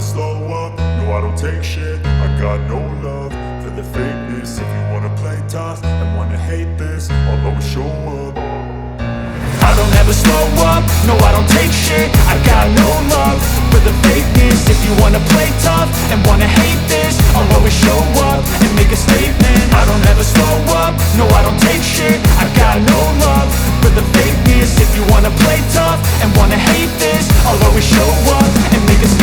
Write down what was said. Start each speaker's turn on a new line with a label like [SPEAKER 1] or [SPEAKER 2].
[SPEAKER 1] slow up, no I don't take shit. I got no love for the fakeness. If you wanna play tough and wanna hate this, I'll always show up. I don't ever slow up, no I don't take shit. I got no love for the fakeness. If you wanna play tough and wanna hate this, I'll always show up and make a statement. I don't ever slow up, no I don't take shit. I got no love for the fakeness. If you wanna play tough and wanna hate this, I'll always show up